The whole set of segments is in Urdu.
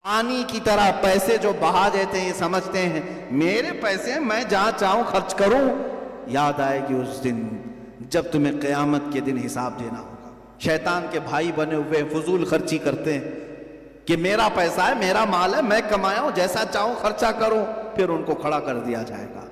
پانی کی طرح پیسے جو بہا دیتے ہیں، یہ سمجھتے ہیں میرے پیسے میں جہاں چاہوں خرچ کروں. یاد آئے گی اس دن جب تمہیں قیامت کے دن حساب دینا ہوگا. شیطان کے بھائی بنے ہوئے فضول خرچی کرتے ہیں کہ میرا پیسہ ہے، میرا مال ہے، میں کمایا ہوں، جیسا چاہوں خرچہ کروں. پھر ان کو کھڑا کر دیا جائے گا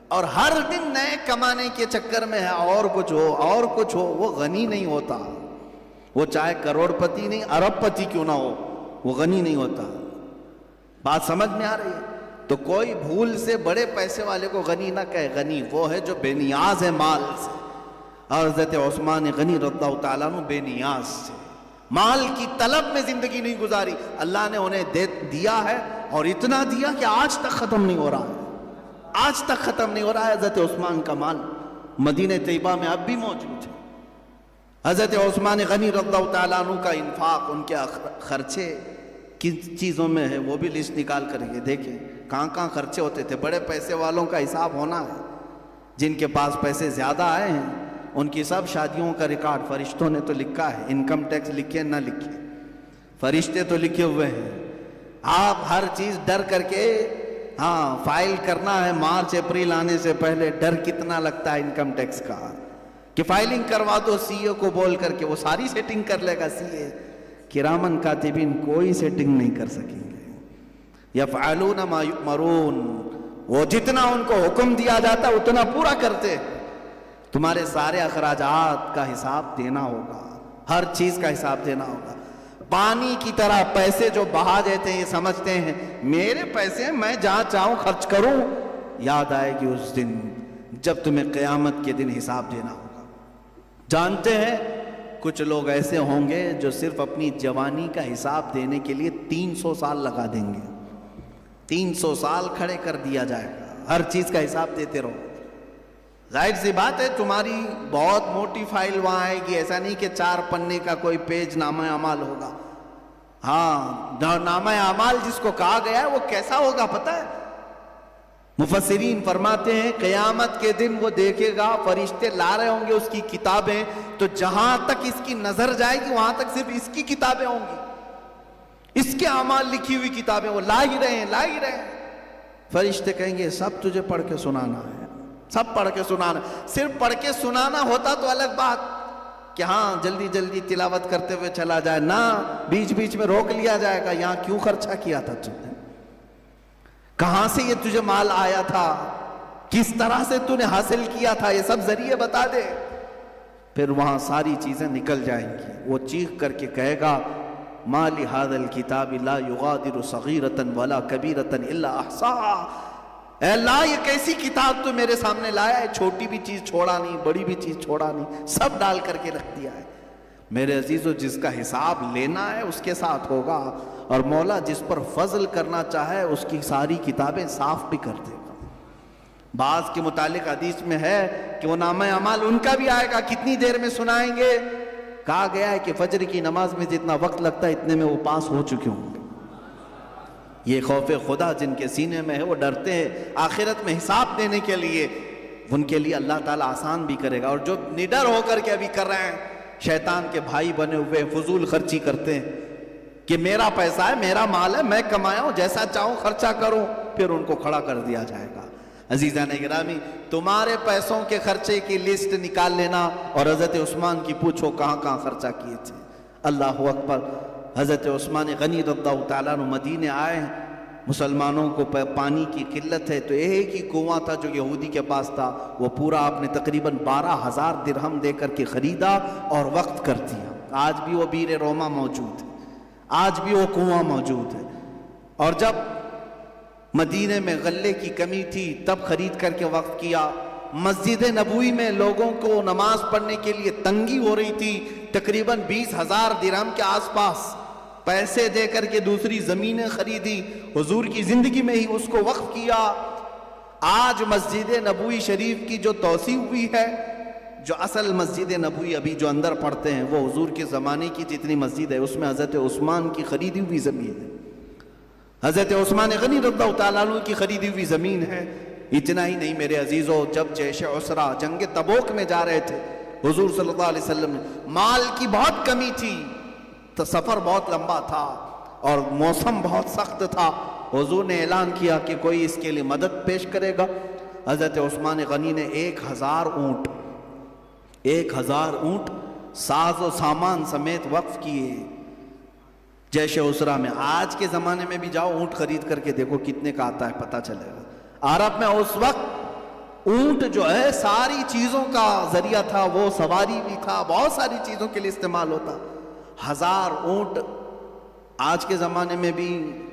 اور ہر دن نئے کمانے کے چکر میں ہے، اور کچھ ہو اور کچھ ہو. وہ غنی نہیں ہوتا، وہ چاہے کروڑ پتی نہیں ارب پتی کیوں نہ ہو، وہ غنی نہیں ہوتا. بات سمجھ میں آ رہی ہے؟ تو کوئی بھول سے بڑے پیسے والے کو غنی نہ کہے. غنی وہ ہے جو بے نیاز ہے مال سے. اور حضرت عثمان غنی رضی اللہ تعالیٰ عنہ بے نیاز سے، مال کی طلب میں زندگی نہیں گزاری. اللہ نے انہیں دیا ہے اور اتنا دیا کہ آج تک ختم نہیں ہو رہا ہے، آج تک ختم نہیں ہو رہا ہے. حضرت عثمان کا مال مدینہ طیبہ میں اب بھی موجود ہے. حضرت عثمان غنی رضی اللہ تعالیٰ عنہ کا انفاق، ان کے خرچے کن چیزوں میں ہے وہ بھی لسٹ نکال کر کے دیکھیں کہاں کہاں خرچے ہوتے تھے. بڑے پیسے والوں کا حساب ہونا ہے. جن کے پاس پیسے زیادہ آئے ہیں ان کی سب شادیوں کا ریکارڈ فرشتوں نے تو لکھا ہے. انکم ٹیکس لکھے نہ لکھے، فرشتے تو لکھے ہوئے ہیں. آپ ہر چیز ڈر کر کے فائل کرنا ہے. مارچ اپریل آنے سے پہلے ڈر کتنا لگتا ہے انکم ٹیکس کا کہ فائلنگ کروا دو سی اے کو بول کر کے، وہ ساری سیٹنگ کر لے گا. سی اے کرامن کاتبین کوئی سیٹنگ نہیں کر سکیں گے. یفعلون ما یؤمرون، وہ جتنا ان کو حکم دیا جاتا ہے اتنا پورا کرتے. تمہارے سارے اخراجات کا حساب دینا ہوگا، ہر چیز کا حساب دینا ہوگا. پانی کی طرح پیسے جو بہا دیتے ہیں، یہ سمجھتے ہیں میرے پیسے میں جہاں چاہوں خرچ کروں. یاد آئے گی اس دن جب تمہیں قیامت کے دن حساب دینا ہوگا. جانتے ہیں کچھ لوگ ایسے ہوں گے جو صرف اپنی جوانی کا حساب دینے کے لیے 300 سال لگا دیں گے. 300 سال کھڑے کر دیا جائے گا، ہر چیز کا حساب دیتے رہو. ظاہر سی بات ہے تمہاری بہت موٹی فائل وہاں آئے گی. ایسا نہیں کہ 4 پنے کا کوئی پیج نامہ اعمال ہوگا. نامہ اعمال جس کو کہا گیا ہے وہ کیسا ہوگا پتہ ہے؟ مفسرین فرماتے ہیں قیامت کے دن وہ دیکھے گا، فرشتے لا رہے ہوں گے اس کی کتابیں، تو جہاں تک اس کی نظر جائے گی وہاں تک صرف اس کی کتابیں ہوں گی. اس کے اعمال لکھی ہوئی کتابیں وہ لا ہی رہے ہیں. فرشتے کہیں گے سب تجھے پڑھ کے سنانا ہے، سب پڑھ کے سنانا. صرف پڑھ کے سنانا ہوتا تو الگ بات کہ جلدی جلدی تلاوت کرتے ہوئے چلا جائے، نہ بیچ بیچ میں روک لیا جائے گا. یہاں کیوں خرچہ کیا تھا تم نے، کہاں سے یہ تجھے مال آیا تھا، کس طرح سے تو نے حاصل کیا تھا، یہ سب ذریعے بتا دے. پھر وہاں ساری چیزیں نکل جائیں گی. وہ چیخ کر کے کہے گا ما لہذا الکتاب لا یغادر صغیرۃ ولا کبیرۃ الا احصاها. اے اللہ یہ کیسی کتاب تو میرے سامنے لایا ہے، چھوٹی بھی چیز چھوڑا نہیں، بڑی بھی چیز چھوڑا نہیں، سب ڈال کر کے رکھ دیا ہے. میرے عزیزو جس کا حساب لینا ہے اس کے ساتھ ہوگا، اور مولا جس پر فضل کرنا چاہے اس کی ساری کتابیں صاف بھی کر دے گا. بعض کے متعلق حدیث میں ہے کہ وہ نامہ اعمال ان کا بھی آئے گا. کتنی دیر میں سنائیں گے؟ کہا گیا ہے کہ فجر کی نماز میں جتنا وقت لگتا ہے اتنے میں وہ پاس ہو چکے ہوں گے. یہ خوف خدا جن کے سینے میں ہے وہ ڈرتے ہیں آخرت میں حساب دینے کے لیے، ان کے لیے اللہ تعالیٰ آسان بھی کرے گا. اور جو نڈر ہو کر کے ابھی کر رہے ہیں، شیطان کے بھائی بنے ہوئے فضول خرچی کرتے ہیں کہ میرا پیسہ ہے، میرا مال ہے، میں کمایا ہوں، جیسا چاہوں خرچہ کروں. پھر ان کو کھڑا کر دیا جائے گا. عزیزان گرامی، تمہارے پیسوں کے خرچے کی لسٹ نکال لینا اور حضرت عثمان کی پوچھو کہاں کہاں خرچہ کیے تھے. اللہ اکبر. حضرت عثمان غنی رضی اللہ تعالیٰ عنہ مدینے آئے. مسلمانوں کو پانی کی قلت ہے تو ایک ہی کنواں تھا جو یہودی کے پاس تھا، وہ پورا آپ نے تقریباً 12,000 درہم دے کر کے خریدا اور وقت کر دیا. آج بھی وہ بیر روما موجود ہے، آج بھی وہ کنواں موجود ہے. اور جب مدینے میں غلے کی کمی تھی تب خرید کر کے وقف کیا. مسجد نبوی میں لوگوں کو نماز پڑھنے کے لیے تنگی ہو رہی تھی، تقریباً 20,000 درہم کے آس پاس پیسے دے کر کے دوسری زمینیں خریدی، حضور کی زندگی میں ہی اس کو وقف کیا. آج مسجد نبوی شریف کی جو توسیع ہوئی ہے، جو اصل مسجد نبوی ابھی جو اندر پڑھتے ہیں وہ حضور کے زمانے کی جتنی مسجد ہے اس میں حضرت عثمان کی خریدی ہوئی زمین ہے. حضرت عثمان غنی رضی اللہ تعالیٰ عنہ کی خریدی ہوئی زمین ہے. اتنا ہی نہیں میرے عزیزو، جب جیش عسرہ جنگ تبوک میں جا رہے تھے حضور صلی اللہ علیہ وسلم، مال کی بہت کمی تھی تو سفر بہت لمبا تھا اور موسم بہت سخت تھا. حضور نے اعلان کیا کہ کوئی اس کے لیے مدد پیش کرے گا. حضرت عثمان غنی نے 1000 اونٹ ساز و سامان سمیت وقف کیے جیش اسرا میں. آج کے زمانے میں بھی جاؤ اونٹ خرید کر کے دیکھو کتنے کا آتا ہے، پتہ چلے گا. عرب میں اس وقت اونٹ جو ہے ساری چیزوں کا ذریعہ تھا، وہ سواری بھی تھا، بہت ساری چیزوں کے لیے استعمال ہوتا. 1000 اونٹ. آج کے زمانے میں بھی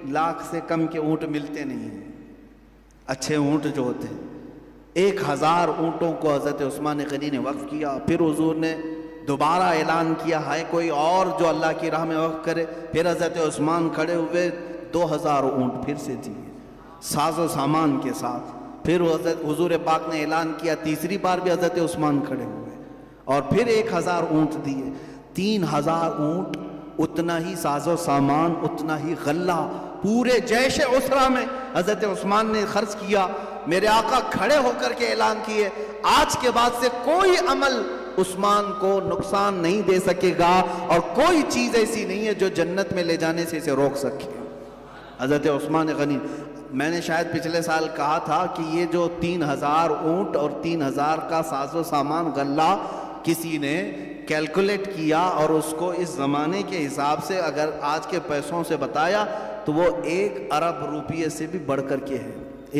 1,00,000 سے کم کے اونٹ ملتے نہیں ہیں، اچھے اونٹ جو ہوتے ہیں. 1000 اونٹوں کو حضرت عثمان غنی نے وقف کیا. پھر حضور نے دوبارہ اعلان کیا ہے کوئی اور جو اللہ کی راہ میں وقف کرے. پھر حضرت عثمان کھڑے ہوئے 2000 اونٹ پھر سے دیے ساز و سامان کے ساتھ. پھر حضور پاک نے اعلان کیا، تیسری بار بھی حضرت عثمان کھڑے ہوئے اور پھر 1000 اونٹ دیے. 3000 اونٹ، اتنا ہی ساز و سامان، اتنا ہی غلہ پورے جیش اسرا میں حضرت عثمان نے خرچ کیا. میرے آقا کھڑے ہو کر کے اعلان کیے آج کے بعد سے کوئی عمل عثمان کو نقصان نہیں دے سکے گا اور کوئی چیز ایسی نہیں ہے جو جنت میں لے جانے سے اسے روک سکے. حضرت عثمان غنی، میں نے شاید پچھلے سال کہا تھا کہ یہ جو 3000 اونٹ اور 3000 کا ساز و سامان غلہ کسی نے کیلکولیٹ کیا اور اس کو اس زمانے کے حساب سے اگر آج کے پیسوں سے بتایا تو وہ 1 ارب روپیے سے بھی بڑھ کر کے ہے.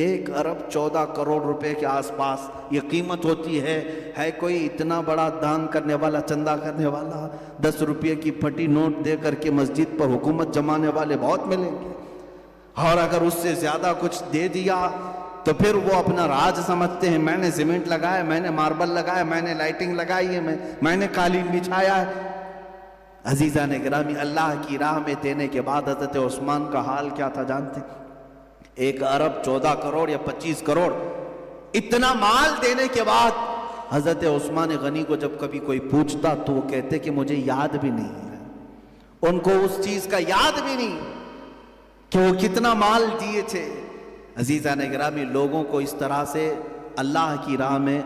1 ارب 14 کروڑ روپے کے آس پاس یہ قیمت ہوتی ہے. کوئی اتنا بڑا دان کرنے والا، چندہ کرنے والا، 10 روپے کی پھٹی نوٹ دے کر کے مسجد پر حکومت جمانے والے بہت ملیں گے. اور اگر اس سے زیادہ کچھ دے دیا تو پھر وہ اپنا راج سمجھتے ہیں. میں نے سیمنٹ لگایا، میں نے ماربل لگایا، میں نے لائٹنگ لگائی ہے، میں نے قالین بچھایا ہے. عزیزان گرامی، اللہ کی راہ میں دینے کے بعد حضرت عثمان کا حال کیا تھا جانتے؟ 1 ارب 14 کروڑ یا 25 کروڑ اتنا مال دینے کے بعد حضرت عثمان غنی کو جب کبھی کوئی پوچھتا تو وہ کہتے کہ مجھے یاد بھی نہیں ہے. ان کو اس چیز کا یاد بھی نہیں کہ وہ کتنا مال دیے تھے. عزیزان گرامی، لوگوں کو اس طرح سے اللہ کی راہ میں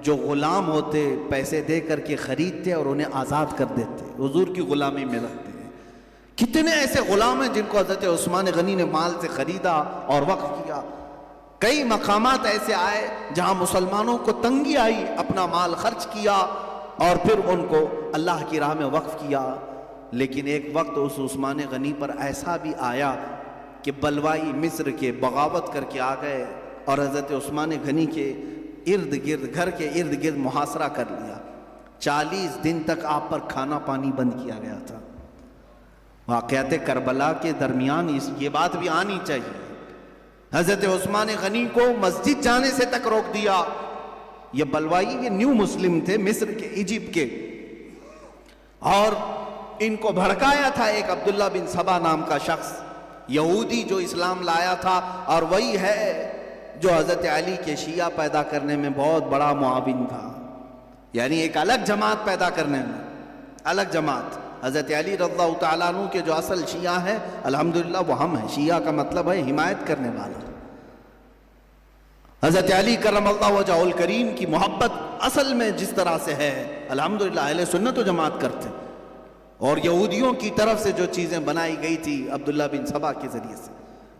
جو غلام ہوتے پیسے دے کر کے خریدتے اور انہیں آزاد کر دیتے، حضور کی غلامی میں رکھتے ہیں. کتنے ایسے غلام ہیں جن کو حضرت عثمان غنی نے مال سے خریدا اور وقف کیا. کئی مقامات ایسے آئے جہاں مسلمانوں کو تنگی آئی، اپنا مال خرچ کیا اور پھر ان کو اللہ کی راہ میں وقف کیا. لیکن ایک وقت اس عثمان غنی پر ایسا بھی آیا کہ بلوائی مصر کے بغاوت کر کے آ گئے اور حضرت عثمان غنی کے ارد گرد، گھر کے ارد گرد محاصرہ کر لیا. 40 دن تک آپ پر کھانا پانی بند کیا گیا تھا. واقعات کربلا کے درمیان یہ بات بھی آنی چاہیے. حضرت عثمان غنی کو مسجد جانے سے تک روک دیا. یہ بلوائی، یہ نیو مسلم تھے، مصر کے، ایجپٹ کے، اور ان کو بھڑکایا تھا ایک عبداللہ بن سبا نام کا شخص، یہودی جو اسلام لایا تھا، اور وہی ہے جو حضرت علی کے شیعہ پیدا کرنے میں بہت بڑا معاون تھا. یعنی ایک الگ جماعت پیدا کرنے میں، الگ جماعت. حضرت علی رضی اللہ تعالیٰ عنہ کے جو اصل شیعہ ہیں الحمدللہ وہ ہم ہیں. شیعہ کا مطلب ہے حمایت کرنے والا. حضرت علی کرم اللہ وجہہ الکریم کی محبت اصل میں جس طرح سے ہے الحمدللہ اہل سنت و جماعت کرتے. اور یہودیوں کی طرف سے جو چیزیں بنائی گئی تھی عبداللہ بن سبا کے ذریعے سے،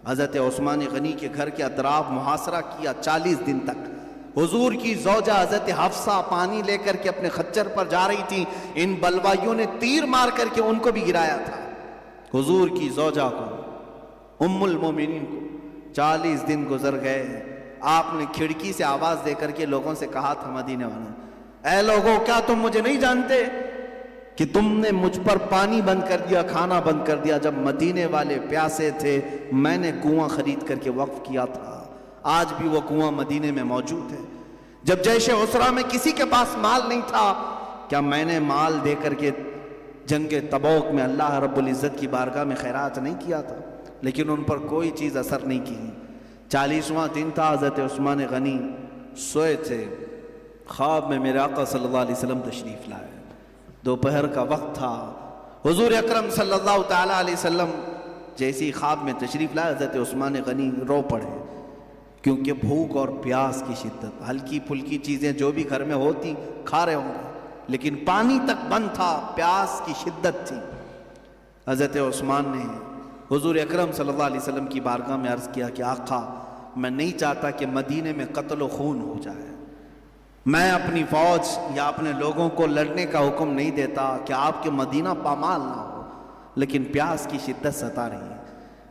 حضرت عثمان غنی کے گھر کے اطراف محاصرہ کیا 40 دن تک. حضور کی زوجہ حضرت حفصہ پانی لے کر کے اپنے خچر پر جا رہی تھی، ان بلوائیوں نے تیر مار کر کے ان کو بھی گرایا تھا. حضور کی زوجہ کو، ام المومنین کو 40 دن گزر گئے. آپ نے کھڑکی سے آواز دے کر کے لوگوں سے کہا تھا، مدینے والوں، اے لوگوں، کیا تم مجھے نہیں جانتے کہ تم نے مجھ پر پانی بند کر دیا، کھانا بند کر دیا؟ جب مدینے والے پیاسے تھے میں نے کنواں خرید کر کے وقف کیا تھا. آج بھی وہ کنواں مدینے میں موجود ہے. جب جیش اسرا میں کسی کے پاس مال نہیں تھا، کیا میں نے مال دے کر کے جنگ تبوک میں اللہ رب العزت کی بارگاہ میں خیرات نہیں کیا تھا؟ لیکن ان پر کوئی چیز اثر نہیں کی. 40واں دن تھا، حضرت عثمان غنی سوئے تھے. خواب میں میرے آقا صلی اللہ علیہ وسلم تشریف لائے. دوپہر کا وقت تھا. حضور اکرم صلی اللہ تعالیٰ علیہ وسلم جیسی خواب میں تشریف لائے، حضرت عثمان غنی رو پڑے، کیونکہ بھوک اور پیاس کی شدت. ہلکی پھلکی چیزیں جو بھی گھر میں ہوتی کھا رہے ہوں گے، لیکن پانی تک بند تھا، پیاس کی شدت تھی. حضرت عثمان نے حضور اکرم صلی اللہ علیہ وسلم کی بارگاہ میں عرض کیا کہ آقا میں نہیں چاہتا کہ مدینے میں قتل و خون ہو جائے، میں اپنی فوج یا اپنے لوگوں کو لڑنے کا حکم نہیں دیتا کہ آپ کے مدینہ پامال نہ ہو، لیکن پیاس کی شدت ستا رہی ہے۔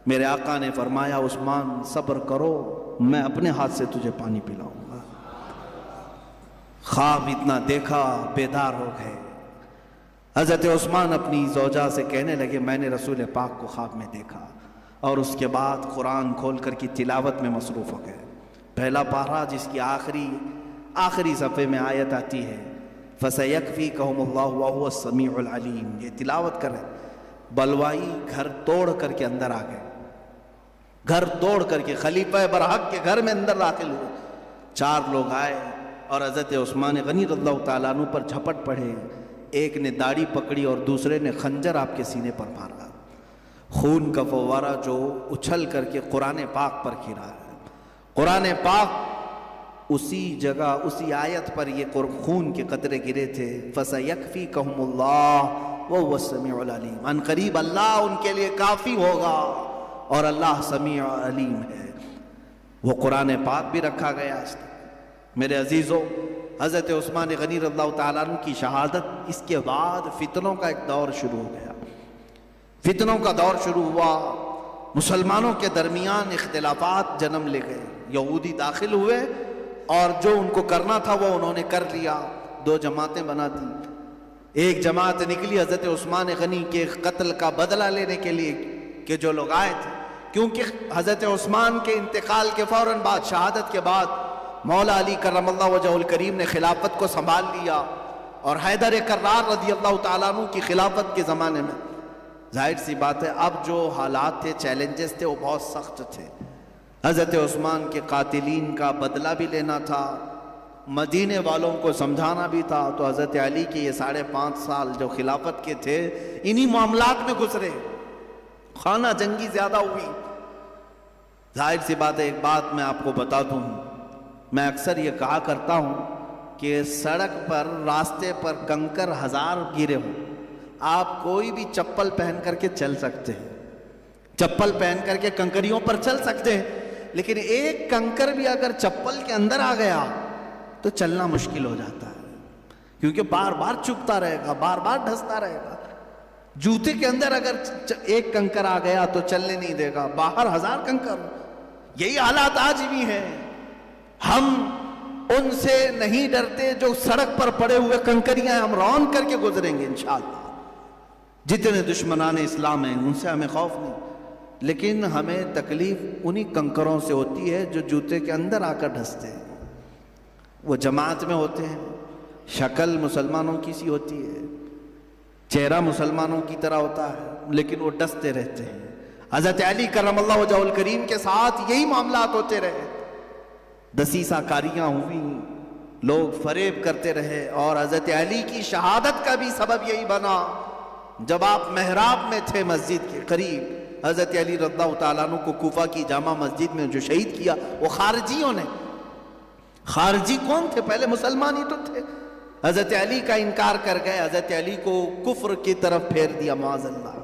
میرے آقا نے فرمایا عثمان صبر کرو، میں اپنے ہاتھ سے تجھے پانی پلاؤں گا۔ خواب اتنا دیکھا، بیدار ہو گئے۔ حضرت عثمان اپنی زوجہ سے کہنے لگے میں نے رسول پاک کو خواب میں دیکھا، اور اس کے بعد قرآن کھول کر کی تلاوت میں مصروف ہو گئے۔ پہلا پارہ جس کی آخری صفحے میں آیت آتی ہے فَسَيَكْفِيكَهُمُ اللَّهُ وَهُوَ السَّمِيعُ الْعَلِيمُ، یہ تلاوت کر رہے۔ بلوائی گھر توڑ کر کے اندر آ گئے، گھر توڑ کر کے خلیفہ برحق کے گھر میں اندر داخل ہوئے۔ 4 لوگ آئے اور حضرت عثمان غنی رضی اللہ تعالیٰ عنہ پر جھپٹ پڑے۔ ایک نے داڑھی پکڑی اور دوسرے نے خنجر آپ کے سینے پر مارا۔ خون کا فوارہ جو اچھل کر کے قرآن پاک پر گرا ہے، قرآن پاک اسی جگہ اسی آیت پر یہ خون کے قطرے گرے تھے۔ فَسَيَكْفِيكَهُمُ اللَّهُ وَهُوَ السَّمِيعُ الْعَلِيمُ، ان قریب اللہ ان کے لیے کافی ہوگا، اور اللہ سمیع علیم ہے۔ وہ قرآن پاک بھی رکھا گیا آج تک۔ میرے عزیزو، حضرت عثمان غنی رضی اللہ تعالیٰ عنہ کی شہادت، اس کے بعد فتنوں کا ایک دور شروع ہو گیا۔ فتنوں کا دور شروع ہوا، مسلمانوں کے درمیان اختلافات جنم لے گئے۔ یہودی داخل ہوئے اور جو ان کو کرنا تھا وہ انہوں نے کر لیا، 2 جماعتیں بنا دی۔ ایک جماعت نکلی حضرت عثمان غنی کے قتل کا بدلہ لینے کے لیے کہ جو لوگ آئے تھے، کیونکہ حضرت عثمان کے انتقال کے فوراً بعد، شہادت کے بعد، مولا علی کرم اللہ وجہہ الکریم نے خلافت کو سنبھال لیا، اور حیدر کرار رضی اللہ تعالیٰ عنہ کی خلافت کے زمانے میں ظاہر سی بات ہے اب جو حالات تھے، چیلنجز تھے، وہ بہت سخت تھے۔ حضرت عثمان کے قاتلین کا بدلہ بھی لینا تھا، مدینے والوں کو سمجھانا بھی تھا، تو حضرت علی کے یہ 5.5 سال جو خلافت کے تھے انہی معاملات میں گزرے، خانہ جنگی زیادہ ہوئی۔ ظاہر سی بات ہے، ایک بات میں آپ کو بتا دوں، میں اکثر یہ کہا کرتا ہوں کہ سڑک پر، راستے پر کنکر 1000 گرے ہوں، آپ کوئی بھی چپل پہن کر کے چل سکتے ہیں، چپل پہن کر کے کنکریوں پر چل سکتے ہیں، لیکن ایک کنکر بھی اگر چپل کے اندر آ گیا تو چلنا مشکل ہو جاتا ہے، کیونکہ بار بار چبھتا رہے گا، بار بار ڈھستا رہے گا۔ جوتے کے اندر اگر ایک کنکر آ گیا تو چلنے نہیں دے گا، باہر 1000 کنکر۔ یہی حالات آج بھی ہیں، ہم ان سے نہیں ڈرتے جو سڑک پر پڑے ہوئے کنکریاں ہم رون کر کے گزریں گے انشاءاللہ۔ جتنے دشمنان اسلام ہیں ان سے ہمیں خوف نہیں، لیکن ہمیں تکلیف انہی کنکروں سے ہوتی ہے جو جوتے کے اندر آ کر ڈھستے ہیں۔ وہ جماعت میں ہوتے ہیں، شکل مسلمانوں کی سی ہوتی ہے، چہرہ مسلمانوں کی طرح ہوتا ہے، لیکن وہ ڈستے رہتے ہیں۔ حضرت علی کرم اللہ وجہہ الکریم کے ساتھ یہی معاملات ہوتے رہے، دسیسہ کاریاں ہوئیں، لوگ فریب کرتے رہے، اور حضرت علی کی شہادت کا بھی سبب یہی بنا۔ جب آپ محراب میں تھے مسجد کے قریب، حضرت علی رضی اللہ تعالیٰ عنہ کو کوفہ کی جامع مسجد میں جو شہید کیا وہ خارجیوں نے۔ خارجی کون تھے؟ پہلے مسلمان ہی تو تھے۔ حضرت علی کا انکار کر گئے، حضرت علی کو کفر کی طرف پھیر دیا معاذ اللہ۔